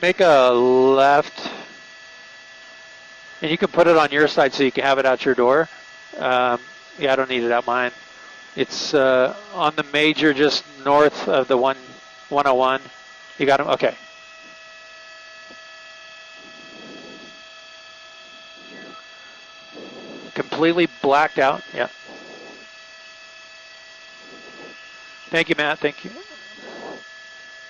make a left, and you can put it on your side so you can have it out your door. Yeah, I don't need it out mine. It's on the major just north of the 101. You got him? Okay. Completely blacked out. Yeah. Thank you, Matt. Thank you.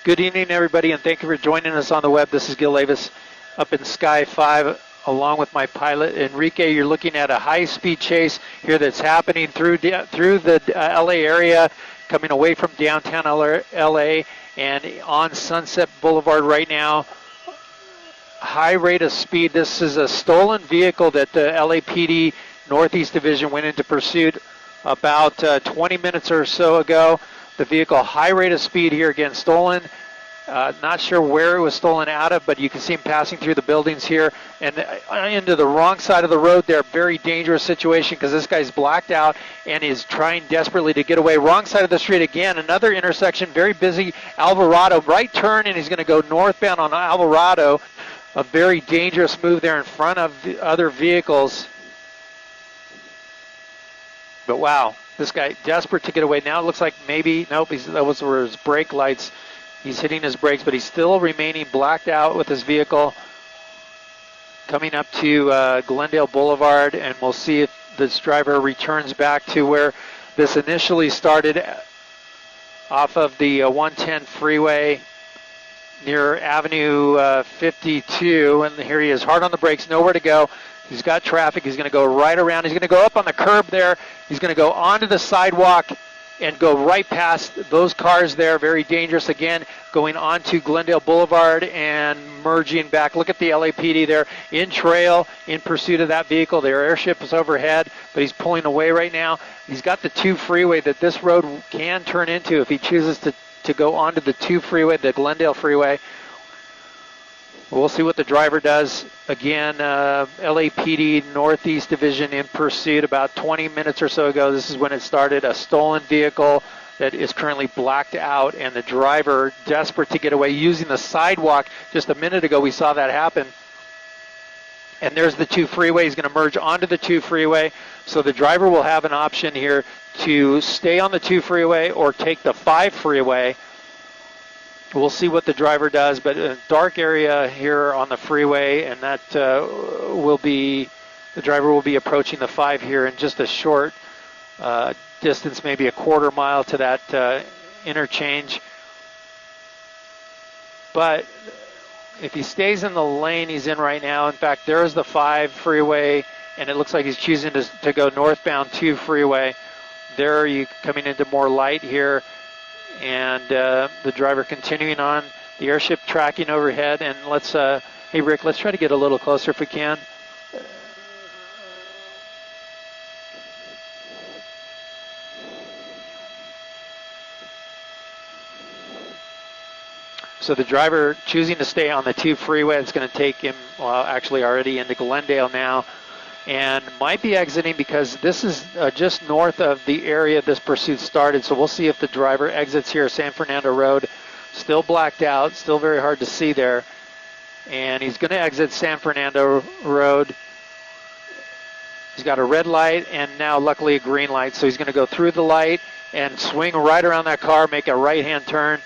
Good evening, everybody, and thank you for joining us on the web. This is Gil Davis up in Sky 5 along with my pilot, Enrique. You're looking at a high-speed chase here that's happening through the LA area, coming away from downtown LA and on Sunset Boulevard right now. High rate of speed. This is a stolen vehicle that the LAPD Northeast Division went into pursuit about 20 minutes or so ago. The vehicle, high rate of speed here, again, stolen. Not sure where it was stolen out of, but you can see him passing through the buildings here and into the wrong side of the road there. Very dangerous situation because this guy's blacked out and is trying desperately to get away. Wrong side of the street again, another intersection, very busy. Alvarado, right turn, and he's going to go northbound on Alvarado. A very dangerous move there in front of the other vehicles. But wow, this guy desperate to get away. Now it looks like maybe, nope, that was where his brake lights. He's hitting his brakes, but he's still remaining blacked out with his vehicle. Coming up to Glendale Boulevard, and we'll see if this driver returns back to where this initially started, off of the 110 freeway near Avenue 52. And here he is, hard on the brakes, nowhere to go. He's got traffic. He's going to go right around. He's going to go up on the curb there. He's going to go onto the sidewalk and go right past those cars there. Very dangerous. Again, going onto Glendale Boulevard and merging back. Look at the LAPD there in trail in pursuit of that vehicle. Their airship is overhead, but he's pulling away right now. He's got the 2 freeway that this road can turn into if he chooses to go onto the 2 freeway, the Glendale freeway. We'll see what the driver does. Again, LAPD Northeast Division in pursuit about 20 minutes or so ago. This is when it started. A stolen vehicle that is currently blacked out, and the driver desperate to get away using the sidewalk. Just a minute ago we saw that happen. And there's the 2 freeway. He's going to merge onto the 2 freeway. So the driver will have an option here to stay on the 2 freeway or take the 5 freeway. We'll see what the driver does, but a dark area here on the freeway, and that the driver will be approaching the 5 here in just a short distance, maybe a quarter mile to that interchange. But if he stays in the lane he's in right now, in fact, there's the 5 freeway, and it looks like he's choosing to go northbound 2 freeway. There you coming into more light here. And the driver continuing on, the airship tracking overhead. And let's, hey Rick, let's try to get a little closer if we can. So the driver choosing to stay on the 2 freeway. It's going to take him, well, actually already into Glendale now. And might be exiting because this is just north of the area this pursuit started. So we'll see if the driver exits here, San Fernando Road. Still blacked out, still very hard to see there. And he's going to exit San Fernando Road. He's got a red light and now luckily a green light. So he's going to go through the light and swing right around that car, make a right-hand turn,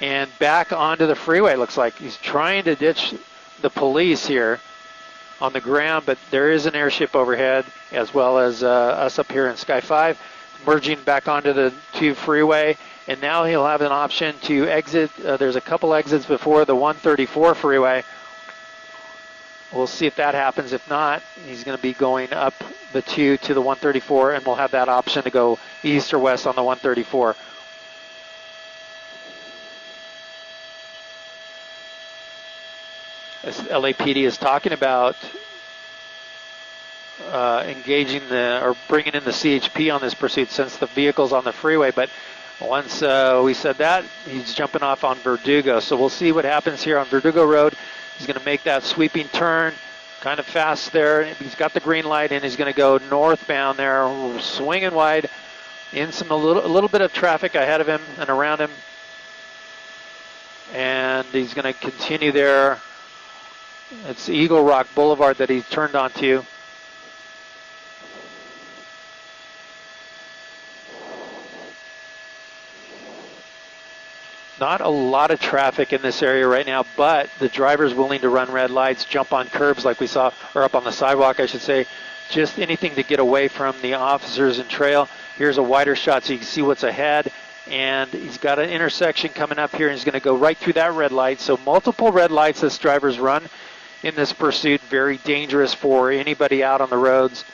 and back onto the freeway. Looks like he's trying to ditch the police here on the ground, but there is an airship overhead as well as us up here in Sky 5, merging back onto the 2 freeway, and now he'll have an option to exit. There's a couple exits before the 134 freeway. We'll see if that happens. If not, he's going to be going up the 2 to the 134, and we'll have that option to go east or west on the 134. As LAPD is talking about engaging or bringing in the CHP on this pursuit since the vehicle's on the freeway. But once we said that, he's jumping off on Verdugo. So we'll see what happens here on Verdugo Road. He's going to make that sweeping turn, kind of fast there. He's got the green light, and he's going to go northbound there, swinging wide, in a little bit of traffic ahead of him and around him. and he's going to continue there. It's Eagle Rock Boulevard that he turned onto. Not a lot of traffic in this area right now, but the driver's willing to run red lights, jump on curbs like we saw, or up on the sidewalk, I should say. Just anything to get away from the officers and trail. Here's a wider shot so you can see what's ahead. And he's got an intersection coming up here, and he's going to go right through that red light. So multiple red lights this driver's run in this pursuit. Very dangerous for anybody out on the roads.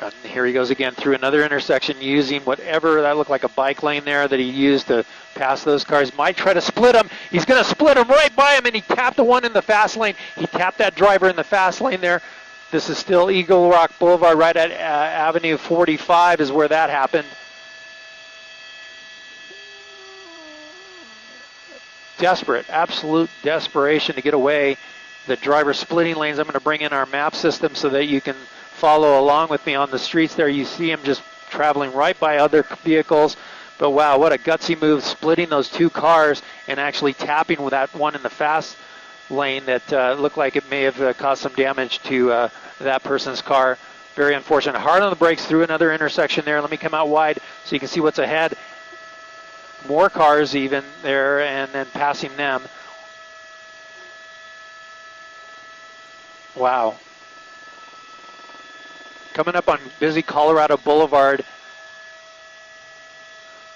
And here he goes again through another intersection using whatever, that looked like a bike lane there that he used to pass those cars. Might try to split him. He's going to split him right by him, and he tapped the one in the fast lane. He tapped that driver in the fast lane there. This is still Eagle Rock Boulevard, right at Avenue 45 is where that happened. Desperate, absolute desperation to get away. The driver splitting lanes. I'm going to bring in our map system so that you can follow along with me on the streets there. You see him just traveling right by other vehicles. But wow, what a gutsy move, splitting those two cars and actually tapping with that one in the fast lane that looked like it may have caused some damage to that person's car. Very unfortunate. Hard on the brakes through another intersection there. Let me come out wide so you can see what's ahead. More cars even there, and then passing them. Wow. Coming up on busy Colorado Boulevard.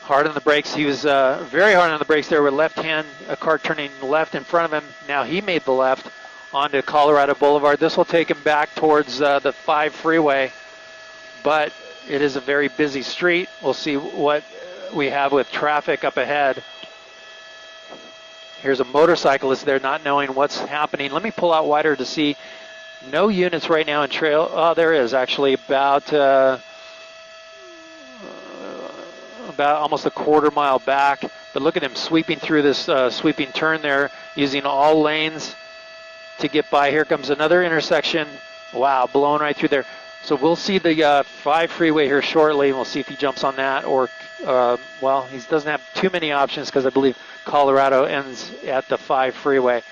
Hard on the brakes. He was very hard on the brakes there with left hand, a car turning left in front of him. Now he made the left onto Colorado Boulevard. This will take him back towards the 5 freeway, but it is a very busy street. We'll see what we have with traffic up ahead. Here's a motorcyclist there not knowing what's happening. Let me pull out wider to see. No units right now in trail. Oh, there is actually about almost a quarter mile back. But look at him sweeping through this sweeping turn there, using all lanes to get by. Here comes another intersection. Wow, blowing right through there. So we'll see the 5 freeway here shortly, and we'll see if he jumps on that or, well, he doesn't have too many options because I believe Colorado ends at the 5 freeway.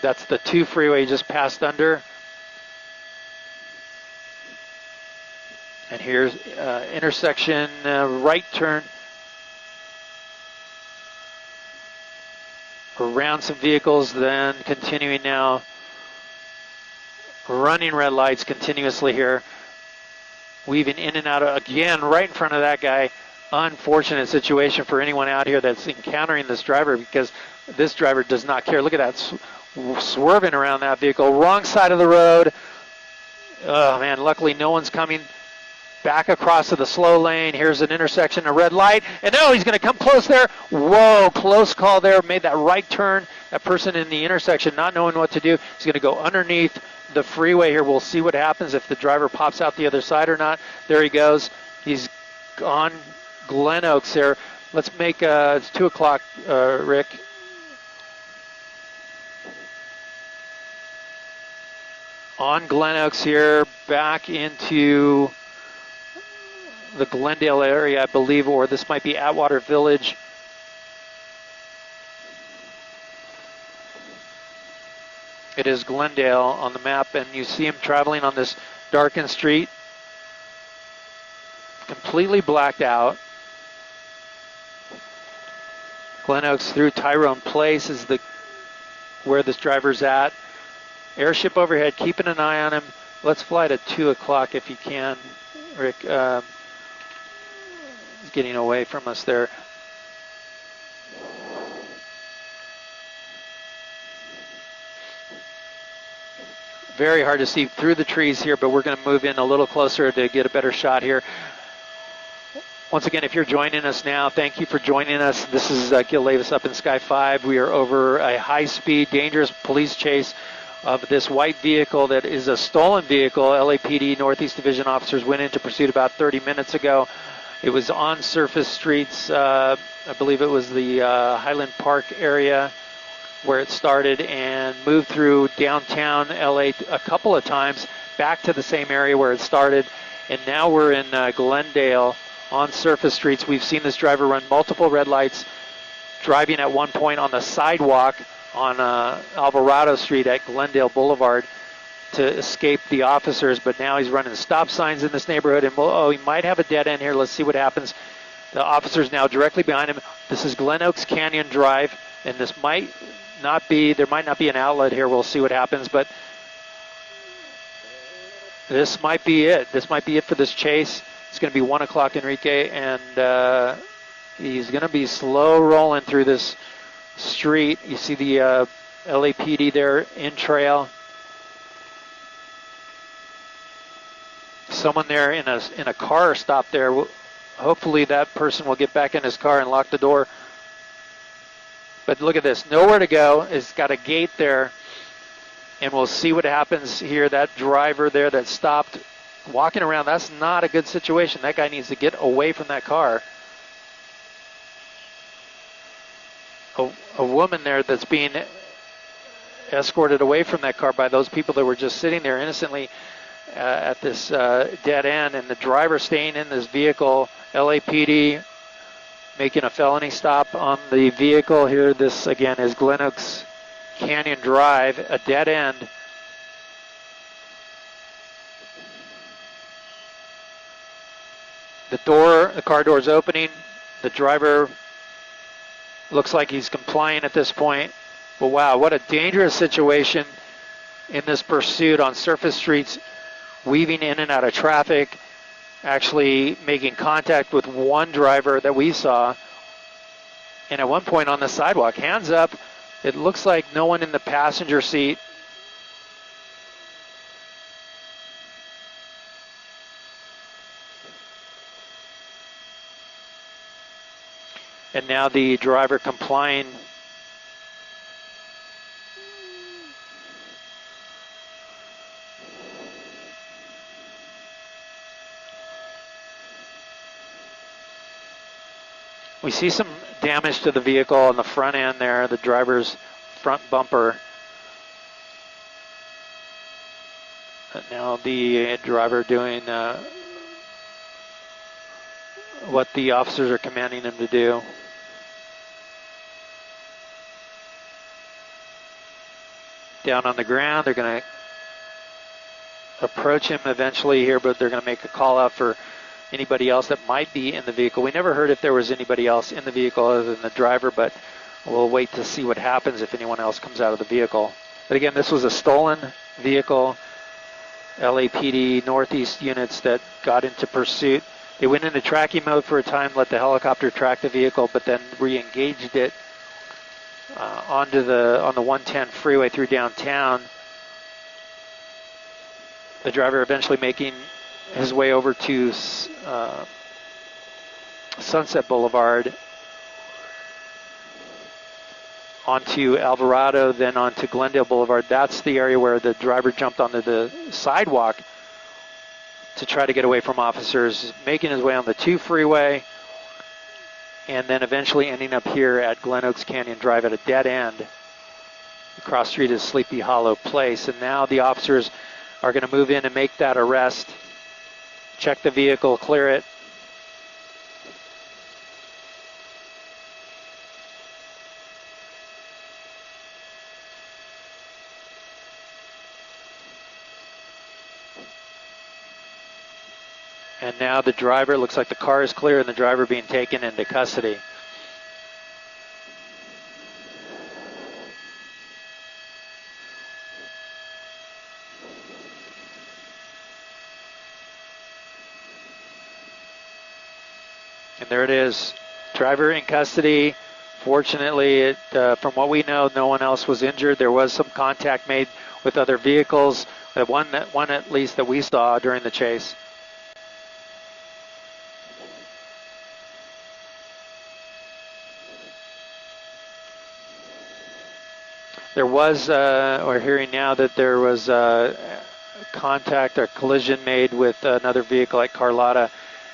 That's the 2 freeway he just passed under. And here's intersection, right turn. Around some vehicles, then continuing now. Running red lights continuously here. Weaving in and out, again, right in front of that guy. Unfortunate situation for anyone out here that's encountering this driver, because this driver does not care. Look at that, swerving around that vehicle. Wrong side of the road. Oh, man, luckily no one's coming. Back across to the slow lane. Here's an intersection, a red light. And no, he's going to come close there. Whoa, close call there. Made that right turn. That person in the intersection not knowing what to do. He's going to go underneath the freeway here. We'll see what happens if the driver pops out the other side or not. There he goes. He's on Glen Oaks there. Let's make, it's 2 o'clock, Rick. On Glen Oaks here, back into the Glendale area, I believe, or this might be Atwater Village. It is Glendale on the map, and you see him traveling on this darkened street, completely blacked out. Glen Oaks through Tyrone Place is where this driver's at. Airship overhead, keeping an eye on him. Let's fly to 2 o'clock if you can, Rick. He's getting away from us there. Very hard to see through the trees here, but we're going to move in a little closer to get a better shot here. Once again, if you're joining us now, thank you for joining us. This is Gil Lavis up in Sky 5. We are over a high-speed, dangerous police chase of this white vehicle that is a stolen vehicle. LAPD Northeast Division officers went into pursuit about 30 minutes ago. It was on surface streets. I believe it was the Highland Park area. where it started and moved through downtown LA a couple of times, back to the same area where it started. And now we're in Glendale on surface streets. We've seen this driver run multiple red lights, driving at one point on the sidewalk on Alvarado Street at Glendale Boulevard to escape the officers, but now he's running stop signs in this neighborhood, and he might have a dead end here. Let's see what happens. The officer's now directly behind him. This is Glen Oaks Canyon Drive, and there might not be an outlet here. We'll see what happens, but this might be it. This might be it for this chase. It's going to be 1 o'clock, Enrique, and he's going to be slow rolling through this street. You see the LAPD there in trail. Someone there in a car stopped there. Hopefully that person will get back in his car and lock the door. But look at this, nowhere to go. It's got a gate there, and we'll see what happens here. That driver there that stopped walking around, that's not a good situation. That guy needs to get away from that car. A woman there that's being escorted away from that car by those people that were just sitting there innocently at this dead end, and the driver staying in this vehicle. LAPD making a felony stop on the vehicle here. This again is Glen Oaks Canyon Drive, a dead end. The car door is opening. The driver looks like he's complying at this point. But wow, what a dangerous situation in this pursuit on surface streets, weaving in and out of traffic, actually making contact with one driver that we saw. And at one point on the sidewalk, hands up, it looks like no one in the passenger seat. And now the driver complying. We see some damage to the vehicle on the front end there, the driver's front bumper. And now the driver doing what the officers are commanding him to do. Down on the ground, they're going to approach him eventually here, but they're going to make a call out for anybody else that might be in the vehicle. We never heard if there was anybody else in the vehicle other than the driver, but we'll wait to see what happens if anyone else comes out of the vehicle. But again, this was a stolen vehicle. LAPD Northeast units that got into pursuit. They went into tracking mode for a time, let the helicopter track the vehicle, but then re-engaged it on the 110 freeway through downtown. The driver eventually making his way over to Sunset Boulevard, onto Alvarado, then onto Glendale Boulevard. That's the area where the driver jumped onto the sidewalk to try to get away from officers, making his way on the 2 freeway, and then eventually ending up here at Glen Oaks Canyon Drive at a dead end. Across the street is Sleepy Hollow Place, and now the officers are going to move in and make that arrest. Check the vehicle, clear it. And now the driver, looks like the car is clear and the driver being taken into custody. And there it is, driver in custody. Fortunately, from what we know, no one else was injured. There was some contact made with other vehicles, one at least that we saw during the chase. There was, we're hearing now that there was contact or collision made with another vehicle at Carlotta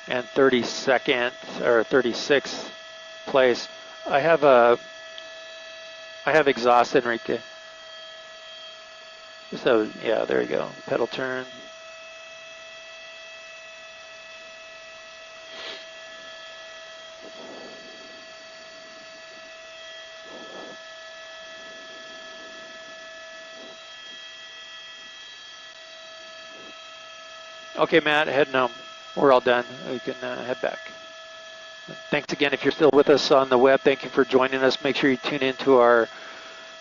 and 32nd or 36th place. I have I have exhaust, Enrique. So yeah, there you go. Pedal turn. Okay, Matt, heading home. We're all done. We can head back. Thanks again if you're still with us on the web. Thank you for joining us. Make sure you tune into our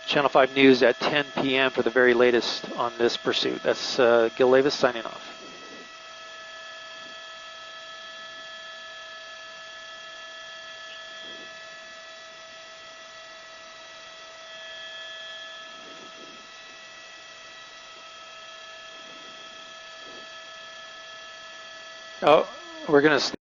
Channel 5 News at 10 p.m. for the very latest on this pursuit. That's Gil Levis signing off. Oh, we're going to